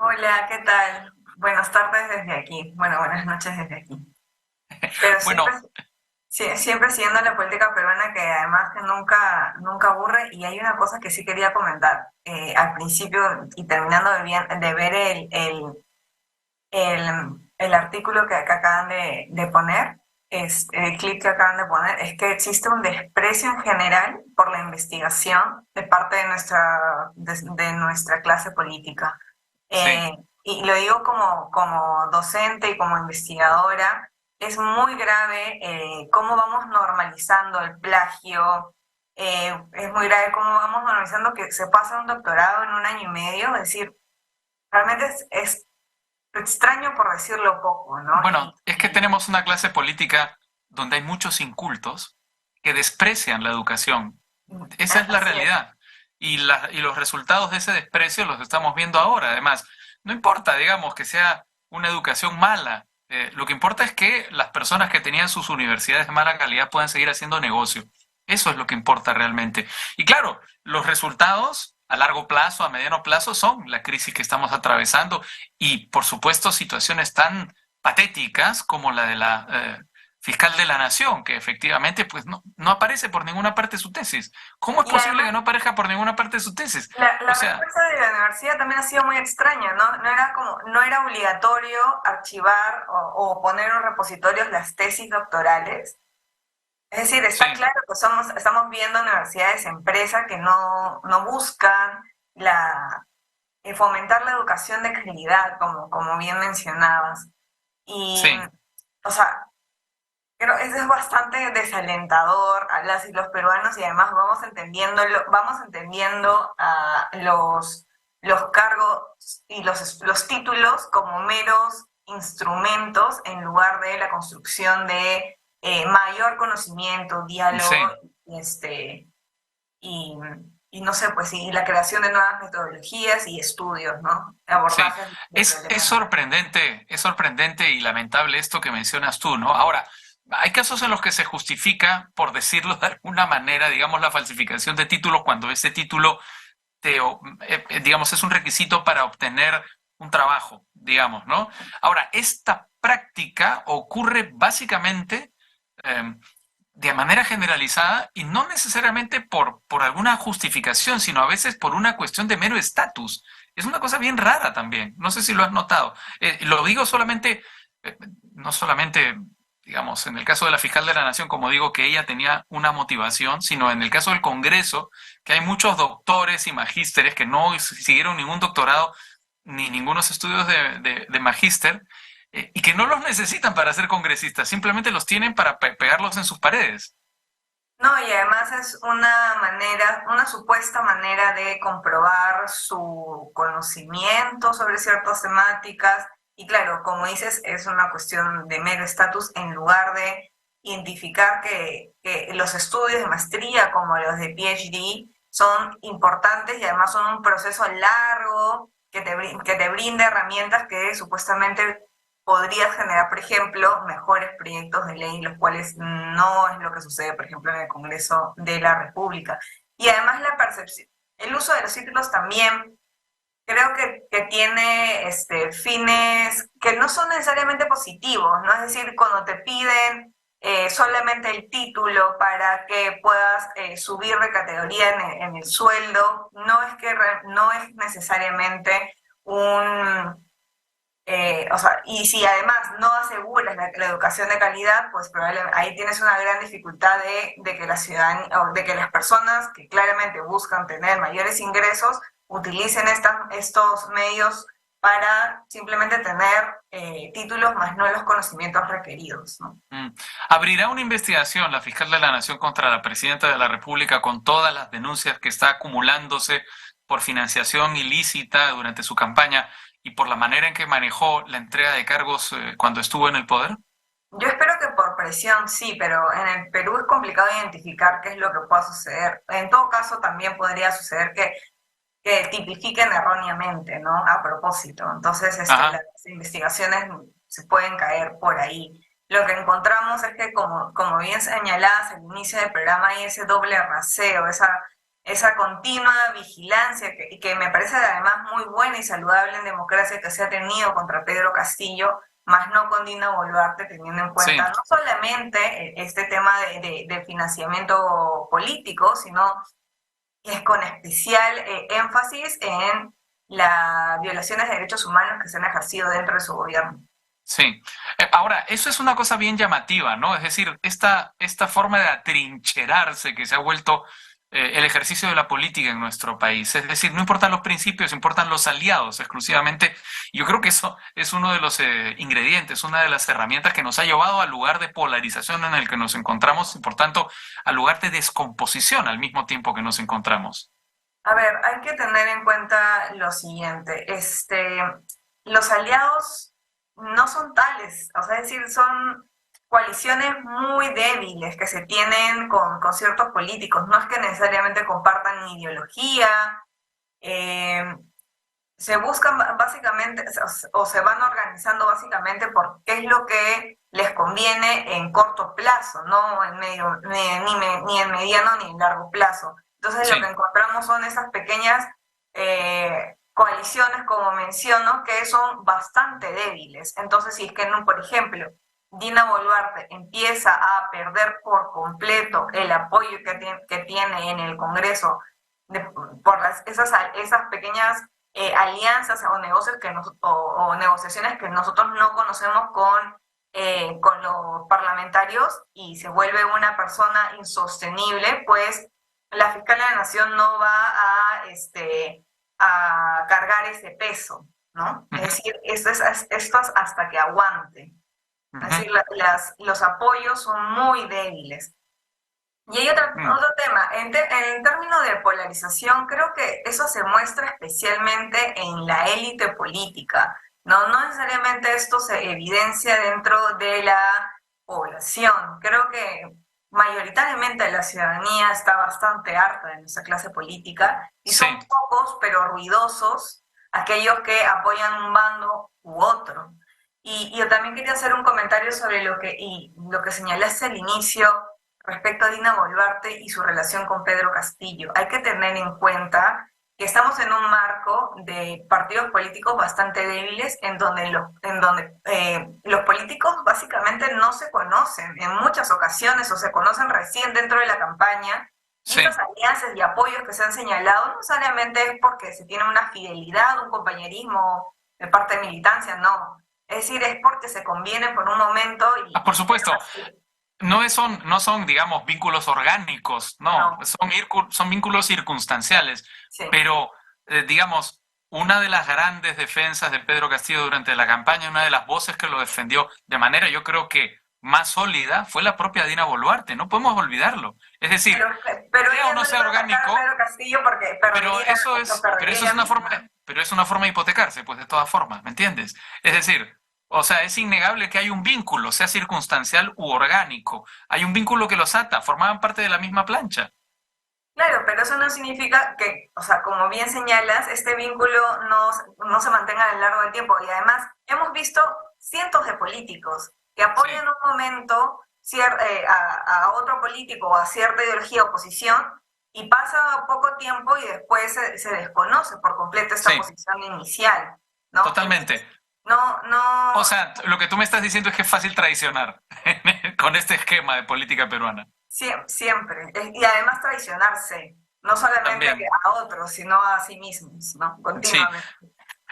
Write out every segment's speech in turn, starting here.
Hola, ¿qué tal? Buenas tardes desde aquí. Bueno, buenas noches desde aquí. Pero siempre, Bueno, siempre siguiendo la política peruana que además que nunca aburre. Y hay una cosa que sí quería comentar. Al principio y terminando de ver el artículo que acaban de poner, es, el clip que acaban de poner, es que existe un desprecio en general por la investigación de parte de nuestra clase política. sí, Eh, y lo digo como docente y como investigadora, es muy grave cómo vamos normalizando el plagio, es muy grave cómo vamos normalizando que se pasa un doctorado en un año y medio, es decir, realmente es extraño por decirlo poco, ¿no? bueno, es que tenemos una clase política donde hay muchos incultos que desprecian la educación. Esa es la Así es. realidad. Y los resultados de ese desprecio los estamos viendo ahora. Además, no importa, digamos, que sea una educación mala. Lo que importa es que las personas que tenían sus universidades de mala calidad puedan seguir haciendo negocio. Eso es lo que importa realmente. Y claro, los resultados a largo plazo, a mediano plazo, son la crisis que estamos atravesando y, por supuesto, situaciones tan patéticas como la de la fiscal de la Nación, que efectivamente pues no aparece por ninguna parte su tesis. ¿Cómo es Y posible que además, no aparezca por ninguna parte su tesis? O la sea, respuesta de la universidad también ha sido muy extraña, ¿no? No era obligatorio archivar o poner en repositorios las tesis doctorales. Es decir, está sí, claro que estamos viendo universidades empresa que no buscan la, fomentar la educación de calidad, como bien mencionabas. Y, sí, o sea, pero eso es bastante desalentador a las y los peruanos y además vamos entendiendo a los cargos y los títulos como meros instrumentos en lugar de la construcción de mayor conocimiento, diálogo sí. y, y, y no sé, pues y la creación de nuevas metodologías y estudios, ¿no? Sí, Abordajes de problemas. es sorprendente y lamentable esto que mencionas tú, ¿no? Ahora, hay casos en los que se justifica, por decirlo de alguna manera, digamos, la falsificación de títulos cuando ese título digamos, es un requisito para obtener un trabajo, digamos, ¿no? Ahora, esta práctica ocurre básicamente eh, de manera generalizada y no necesariamente por alguna justificación, sino a veces por una cuestión de mero estatus. Es una cosa bien rara también. No sé si lo has notado. Lo digo solamente, eh, no solamente, digamos, en el caso de la fiscal de la Nación, como digo, que ella tenía una motivación, sino en el caso del Congreso, que hay muchos doctores y magísteres que no siguieron ningún doctorado ni ningunos estudios de magíster y que no los necesitan para ser congresistas, simplemente los tienen para pegarlos en sus paredes. No, y además es una manera, una supuesta manera de comprobar su conocimiento sobre ciertas temáticas. Y claro, como dices, es una cuestión de mero estatus en lugar de identificar que los estudios de maestría como los de PhD son importantes y además son un proceso largo que te brinda herramientas que supuestamente podrías generar, por ejemplo, mejores proyectos de ley, los cuales no es lo que sucede, por ejemplo, en el Congreso de la República. Y además la percepción, el uso de los títulos también creo que tiene fines que no son necesariamente positivos, ¿no? Es decir, cuando te piden solamente el título para que puedas subir de categoría en el sueldo, no es necesariamente un, o sea, y si además no aseguras la educación de calidad, pues probablemente ahí tienes una gran dificultad de que la ciudadanía, o de que las personas que claramente buscan tener mayores ingresos utilicen estos medios para simplemente tener títulos más no los conocimientos requeridos, ¿no? Mm. Abrirá una investigación la fiscal de la Nación contra la presidenta de la República con todas las denuncias que está acumulándose por financiación ilícita durante su campaña y por la manera en que manejó la entrega de cargos cuando estuvo en el poder. Yo espero que por presión sí, pero en el Perú es complicado identificar qué es lo que pueda suceder. En todo caso, también podría suceder que tipifiquen erróneamente, ¿no? A propósito. Entonces, las Ajá. investigaciones se pueden caer por ahí. Lo que encontramos es que, como bien señalabas al inicio del programa, hay ese doble raseo, esa continua vigilancia que me parece además muy buena y saludable en democracia que se ha tenido contra Pedro Castillo, más no con Dina Boluarte, teniendo en Sí. cuenta no solamente este tema de financiamiento político, sino es con especial énfasis en las violaciones de derechos humanos que se han ejercido dentro de su gobierno. Sí. Ahora, eso es una cosa bien llamativa, ¿no? Es decir, esta forma de atrincherarse que se ha vuelto el ejercicio de la política en nuestro país. Es decir, no importan los principios, importan los aliados exclusivamente. Yo creo que eso es uno de los ingredientes, una de las herramientas que nos ha llevado al lugar de polarización en el que nos encontramos y, por tanto, al lugar de descomposición al mismo tiempo que nos encontramos. A ver, hay que tener en cuenta lo siguiente, los aliados no son tales, o sea, es decir, son coaliciones muy débiles que se tienen con ciertos políticos, no es que necesariamente compartan ideología, eh, se buscan básicamente o se van organizando básicamente por qué es lo que les conviene en corto plazo, no en medio, ni en mediano ni en largo plazo. Entonces lo Sí, que encontramos son esas pequeñas coaliciones, como menciono, que son bastante débiles. Entonces, si es que, por ejemplo, Dina Boluarte empieza a perder por completo el apoyo que tiene en el Congreso por esas pequeñas alianzas o negocios o negociaciones que nosotros no conocemos con los parlamentarios y se vuelve una persona insostenible, pues la fiscal de la Nación no va a cargar ese peso, ¿no? Es ujú, decir, esto es hasta que aguante. Es ujú, decir, los apoyos son muy débiles. Y hay mm, otro tema, en términos de polarización, creo que eso se muestra especialmente en la élite política, ¿no? No necesariamente esto se evidencia dentro de la población. Creo que mayoritariamente la ciudadanía está bastante harta de nuestra clase política y sí. son pocos, pero ruidosos, aquellos que apoyan un bando u otro. Y yo también quería hacer un comentario sobre lo que señalaste al inicio respecto a Dina Boluarte y su relación con Pedro Castillo. Hay que tener en cuenta que estamos en un marco de partidos políticos bastante débiles en donde los políticos básicamente no se conocen en muchas ocasiones o se conocen recién dentro de la campaña y Sí. estas alianzas y apoyos que se han señalado no necesariamente es porque se tiene una fidelidad, un compañerismo de parte de militancia, no. Es decir, es porque se convienen por un momento Ah, por y supuesto, así. no son, digamos, vínculos orgánicos, no, No, son vínculos circunstanciales, sí. pero, digamos, una de las grandes defensas de Pedro Castillo durante la campaña, una de las voces que lo defendió de manera, yo creo que más sólida, fue la propia Dina Boluarte, no podemos olvidarlo. Es decir, Pero sea o ella no no le sea iba a atacar a orgánico, Pedro Castillo porque pero perdería eso es ella una misma. forma, pero es una forma de hipotecarse, pues de todas formas, ¿me entiendes? Es decir, o sea, es innegable que hay un vínculo, sea circunstancial u orgánico. Hay un vínculo que los ata, formaban parte de la misma plancha. Claro, pero eso no significa que, o sea, como bien señalas, este vínculo no se mantenga a lo largo del tiempo. Y además, hemos visto cientos de políticos que Sí, apoyan un momento a otro político o a cierta ideología o posición y pasa poco tiempo y después se desconoce por completo esta sí, posición inicial, ¿no? totalmente. O No, sea, lo que tú me estás diciendo es que es fácil traicionar con este esquema de política peruana. siempre. Y además traicionarse, no solamente También, a otros, sino a sí mismos, ¿no? sí. Continuamente.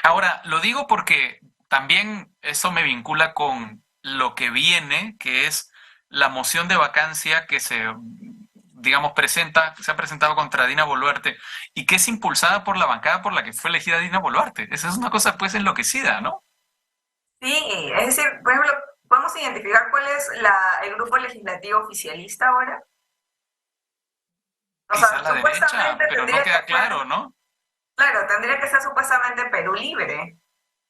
Ahora, lo digo porque también eso me vincula con lo que viene, que es la moción de vacancia que digamos, se ha presentado contra Dina Boluarte y que es impulsada por la bancada por la que fue elegida Dina Boluarte. Esa es una cosa pues enloquecida, ¿no? Sí, es decir, por ejemplo, podemos identificar cuál es el grupo legislativo oficialista ahora. O Quizá sea, la derecha, supuestamente pero no tendría que queda ser, claro, ¿no? claro, tendría que ser supuestamente Perú Libre,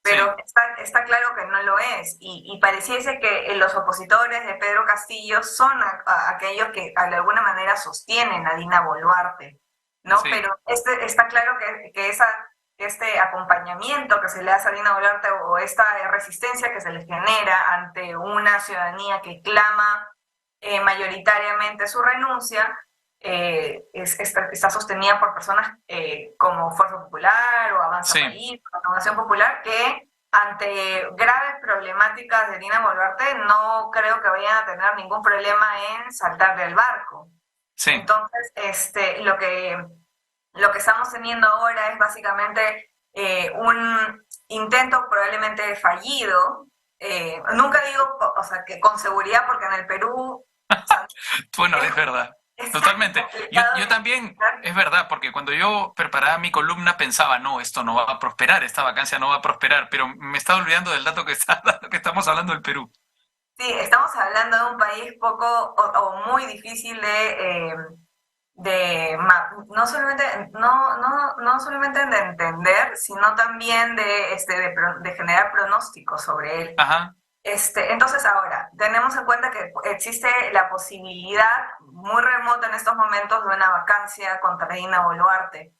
Sí, pero está claro que no lo es. Y pareciese que los opositores de Pedro Castillo son aquellos que de alguna manera sostienen a Dina Boluarte, ¿no? sí, Pero está claro que este acompañamiento que se le hace a Dina Boluarte o esta resistencia que se le genera ante una ciudadanía que clama mayoritariamente su renuncia, está sostenida por personas como Fuerza Popular o Avanza Sí. País, o Renovación Popular, que ante graves problemáticas de Dina Boluarte no creo que vayan a tener ningún problema en saltar del barco. Sí. Entonces, lo que estamos teniendo ahora es básicamente un intento probablemente fallido. Nunca digo, o sea, que con seguridad, porque en el Perú, o sea, Bueno, es, es verdad. es tan Totalmente. complicado Yo de también, explicar. es verdad, porque cuando yo preparaba mi columna pensaba, no, esto no va a prosperar, esta vacancia no va a prosperar, pero me estaba olvidando del dato que está dando, que estamos hablando del Perú. Sí, estamos hablando de un país poco o muy difícil no solamente, no solamente de entender, sino también de generar pronósticos sobre él. Ajá. Entonces ahora, tenemos en cuenta que existe la posibilidad muy remota en estos momentos de una vacancia contra Dina Boluarte,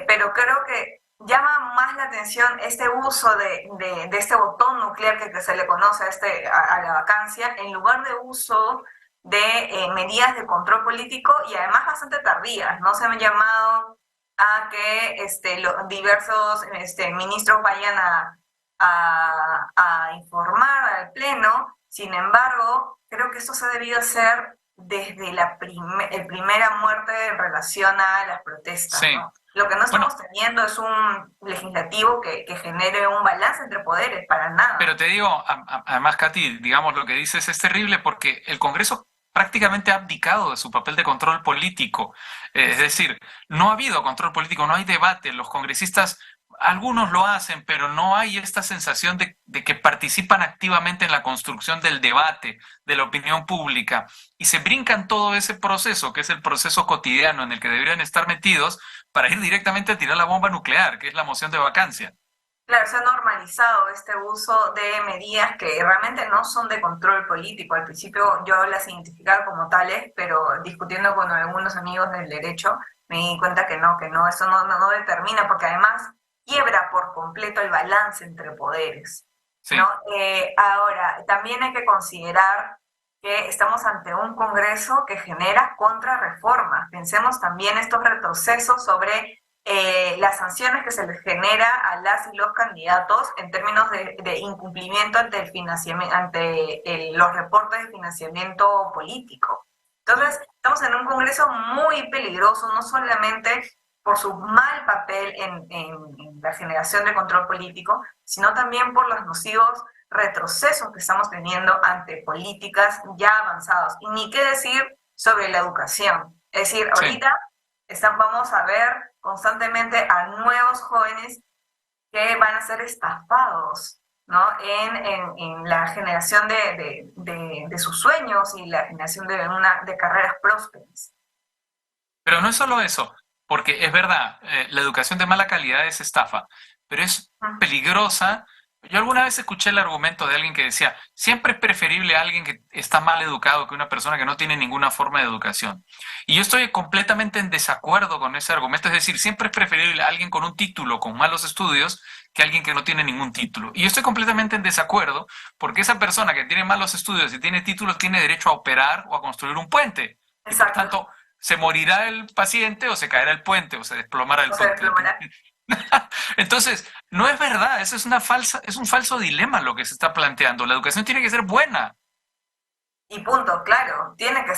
pero creo que llama más la atención este uso de este botón nuclear que se le conoce a la vacancia, en lugar de uso de medidas de control político y además bastante tardías, ¿no? Se han llamado a que los diversos ministros vayan a informar al Pleno. Sin embargo, creo que esto se ha debido hacer desde primera muerte en relación a las protestas, Sí. ¿no? Lo que no Bueno, estamos teniendo es un legislativo que genere un balance entre poderes, para pero nada. te digo, además, Katy, digamos, lo que dices es terrible porque el Congreso prácticamente ha abdicado de su papel de control político. Es Es, decir, no ha habido control político, no hay debate. Los congresistas, algunos lo hacen, pero no hay esta sensación de que participan activamente en la construcción del debate, de la opinión pública, y se brincan todo ese proceso, que es el proceso cotidiano en el que deberían estar metidos, para ir directamente a tirar la bomba nuclear, que es la moción de vacancia. claro, se ha normalizado este uso de medidas que realmente no son de control político. Al principio yo las identificaba como tales, pero discutiendo con algunos amigos del derecho me di cuenta que no, eso no determina, porque además quiebra por completo el balance entre poderes, ¿no? Sí, Ahora, también hay que considerar que estamos ante un Congreso que genera contrarreformas. Pensemos también estos retrocesos sobre las sanciones que se les genera a las y los candidatos en términos de incumplimiento ante el financiamiento, los reportes de financiamiento político. sí. Entonces, estamos en un Congreso muy peligroso, no solamente por su mal papel en la generación de control político, sino también por los nocivos retrocesos que estamos teniendo ante políticas ya avanzadas. Y ni qué decir sobre la educación. Es decir, Sí. ahorita vamos a ver constantemente a nuevos jóvenes que van a ser estafados, ¿no? En la generación de sus sueños y la generación de carreras prósperas. Pero no es solo eso, porque es verdad, la educación de mala calidad es estafa, pero es peligrosa. Yo alguna vez escuché el argumento de alguien que decía, siempre es preferible a alguien que está mal educado que una persona que no tiene ninguna forma de educación. Y yo estoy completamente en desacuerdo con ese argumento, es decir, siempre es preferible a alguien con un título, con malos estudios, que alguien que no tiene ningún título. Y yo estoy completamente en desacuerdo porque esa persona que tiene malos estudios y tiene títulos tiene derecho a operar o a construir un puente. Y por Exacto. tanto, se morirá el paciente o se caerá el puente o se desplomará el O se puente. desplomará. Entonces, no es verdad, eso es una falsa, es un falso dilema lo que se está planteando. La educación tiene que ser buena. Y punto, claro. Tiene que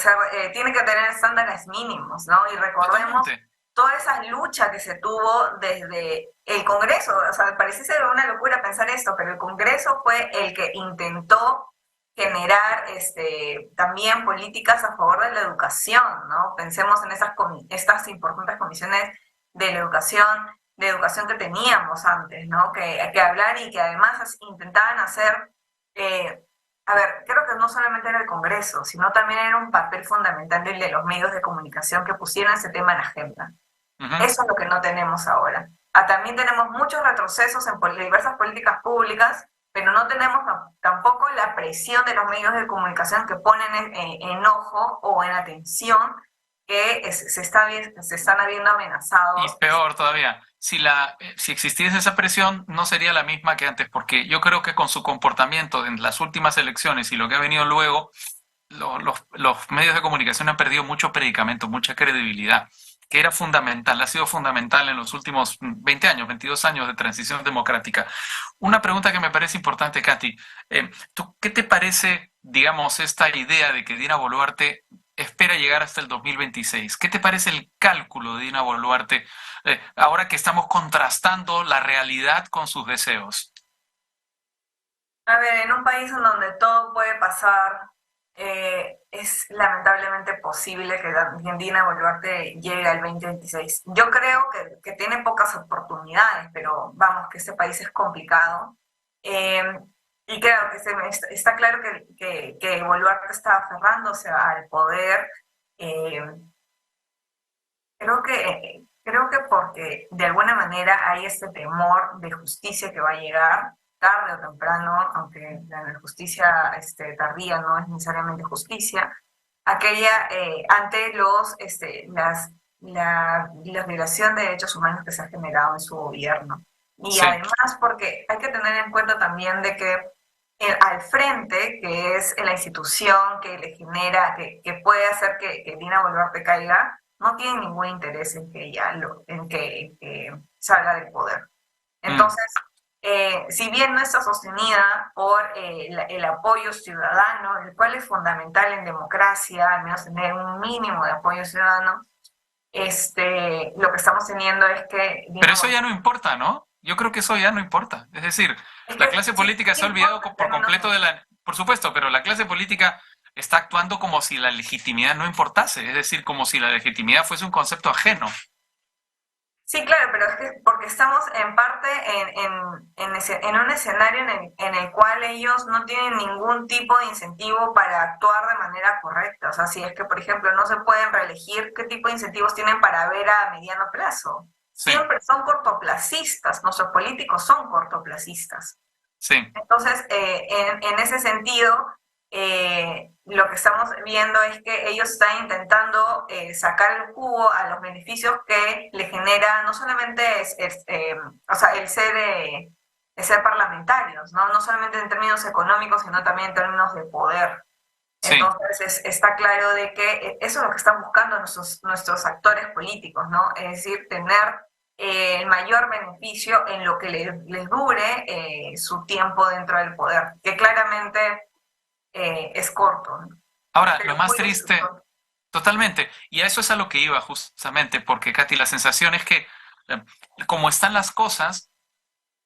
tener estándares mínimos, ¿no? Y recordemos Totalmente. toda esa lucha que se tuvo desde el Congreso. O sea, pareciese una locura pensar esto, pero el Congreso fue el que intentó generar también políticas a favor de la educación, ¿no? Pensemos en estas importantes comisiones de educación que teníamos antes, ¿no? Que hablar y que además intentaban hacer, a ver, creo que no solamente era el Congreso, sino también era un papel fundamental el de los medios de comunicación que pusieron ese tema en la agenda. Ujú. Eso es lo que no tenemos ahora. También tenemos muchos retrocesos en diversas políticas públicas, pero no tenemos tampoco la presión de los medios de comunicación que ponen en ojo o en atención que se están habiendo Y amenazados. peor todavía, si existiese esa presión, no sería la misma que antes, porque yo creo que con su comportamiento en las últimas elecciones y lo que ha venido luego, los medios de comunicación han perdido mucho predicamento, mucha credibilidad, que era fundamental, ha sido fundamental en los últimos 20 años, 22 años de transición democrática. Una pregunta que me parece importante, Katy, ¿tú qué te parece, digamos, esta idea de que Dina Boluarte espera llegar hasta el 2026? ¿Qué te parece el cálculo de Dina Boluarte ahora que estamos contrastando la realidad con sus deseos? A ver, en un país en donde todo puede pasar, es lamentablemente posible que Argentina Boluarte llegue al 2026. Yo creo que tiene pocas oportunidades, pero vamos, que este país es complicado. Eh, y claro, está claro que Boluarte está aferrándose al poder. eh, creo que porque de alguna manera hay este temor de justicia que va a llegar tarde o temprano, aunque la justicia tardía no es necesariamente justicia, aquella ante la violación de derechos humanos que se ha generado en su gobierno. Y Sí, además porque hay que tener en cuenta también de que al frente, que es la institución que le genera, que puede hacer que Dina Boluarte caiga, no tiene ningún interés en que en que salga del poder. mm, Entonces, si bien no está sostenida por el apoyo ciudadano, el cual es fundamental en democracia, al menos tener un mínimo de apoyo ciudadano, lo que estamos teniendo es que pero Dina eso ya Boluarte, no importa, ¿no? Yo creo que eso ya no importa. Es decir, es la que clase sí, política sí se ha olvidado importa en por términos completo de la... Por supuesto, pero la clase política está actuando como si la legitimidad no importase, es decir, como si la legitimidad fuese un concepto ajeno. Sí, claro, pero es que porque estamos en parte en un escenario en el cual ellos no tienen ningún tipo de incentivo para actuar de manera correcta. O sea, si es que, por ejemplo, no se pueden reelegir, ¿qué tipo de incentivos tienen para ver a mediano plazo? Sí, Siempre son cortoplacistas, nuestros políticos son cortoplacistas. sí, Entonces, en ese sentido, lo que estamos viendo es que ellos están intentando sacar el jugo a los beneficios que le genera no solamente o sea, el ser parlamentarios, ¿no? No solamente en términos económicos, sino también en términos de poder. sí. Entonces, está claro de que eso es lo que están buscando nuestros actores políticos, ¿no? Es decir, tener el mayor beneficio en lo que les dure su tiempo dentro del poder, que claramente es corto, ¿no? Ahora, lo Pero más muy triste, corto. totalmente, y a eso es a lo que iba justamente, porque Katy, la sensación es que eh, como están las cosas,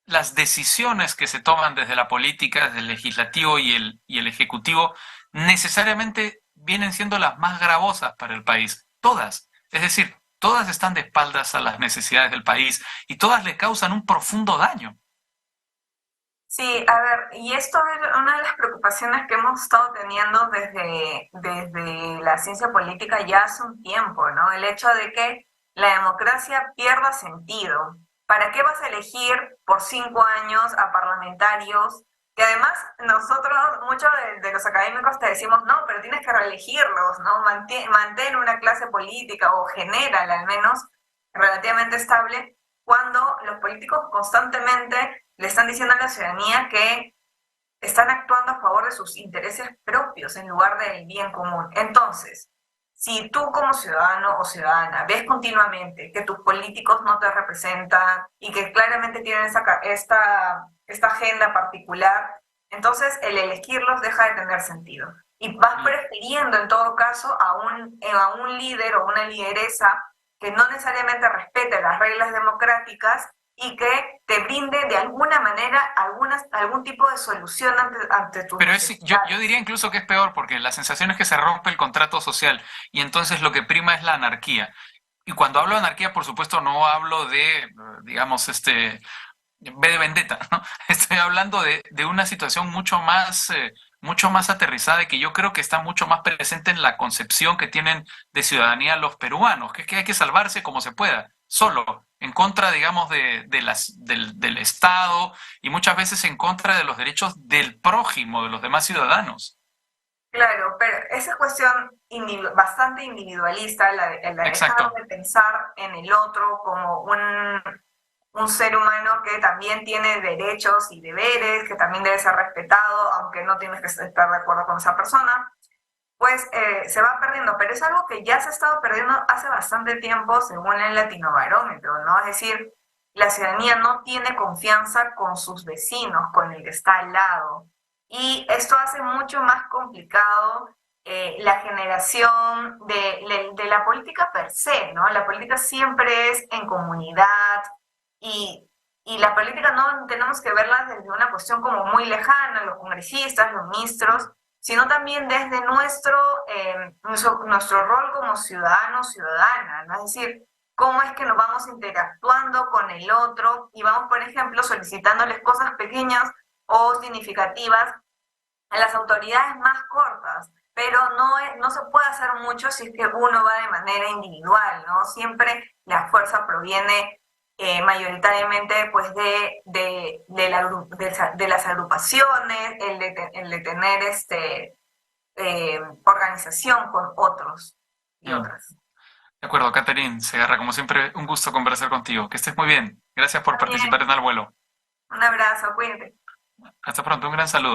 las decisiones que se toman desde la política, desde el legislativo y el ejecutivo, necesariamente vienen siendo las más gravosas para el país. Todas. Es decir, todas están de espaldas a las necesidades del país y todas le causan un profundo daño. Sí, a ver, y esto es una de las preocupaciones que hemos estado teniendo desde la ciencia política ya hace un tiempo, ¿no? El hecho de que la democracia pierda sentido. ¿Para qué vas a elegir por 5 años a parlamentarios? Que además nosotros, muchos de los académicos te decimos, no, pero tienes que reelegirlos, ¿no? Mantén una clase política o genérala al menos relativamente estable cuando los políticos constantemente le están diciendo a la ciudadanía que están actuando a favor de sus intereses propios en lugar del bien común. Entonces, si tú como ciudadano o ciudadana ves continuamente que tus políticos no te representan y que claramente tienen esta agenda particular, entonces el elegirlos deja de tener sentido. Y vas Mm. prefiriendo en todo caso a un líder o una lideresa que no necesariamente respete las reglas democráticas y que te brinde de alguna manera algún tipo de solución ante tus Pero yo necesidades. diría incluso que es peor porque la sensación es que se rompe el contrato social y entonces lo que prima es la anarquía. Y cuando hablo de anarquía, por supuesto, no hablo de, digamos, V de Vendetta, ¿no? Estoy hablando de una situación mucho más aterrizada y que yo creo que está mucho más presente en la concepción que tienen de ciudadanía los peruanos, que es que hay que salvarse como se pueda, solo, en contra, digamos, del Estado y muchas veces en contra de los derechos del prójimo, de los demás ciudadanos. Claro, pero esa es cuestión bastante individualista, la dejar Exacto. de pensar en el otro como un ser humano que también tiene derechos y deberes, que también debe ser respetado, aunque no tienes que estar de acuerdo con esa persona, pues se va perdiendo, pero es algo que ya se ha estado perdiendo hace bastante tiempo según el Latinobarómetro, ¿no? Es decir, la ciudadanía no tiene confianza con sus vecinos, con el que está al lado. Y esto hace mucho más complicado la generación de la política per se, ¿no? La política siempre es en comunidad y, y la política no tenemos que verla desde una cuestión como muy lejana, los congresistas, los ministros, sino también desde nuestro rol como ciudadanos, ciudadana, ¿no? Es decir, cómo es que nos vamos interactuando con el otro y vamos, por ejemplo, solicitándoles cosas pequeñas o significativas a las autoridades más cortas, pero no se puede hacer mucho si es que uno va de manera individual, ¿no? Siempre la fuerza proviene mayoritariamente pues de las agrupaciones, el de tener organización con otros y Mm. otras. De acuerdo, Catherine Segarra, como siempre, un gusto conversar contigo. Que estés muy bien. Gracias por También participar en Al Vuelo. un abrazo, cuídate. Hasta pronto, un gran saludo.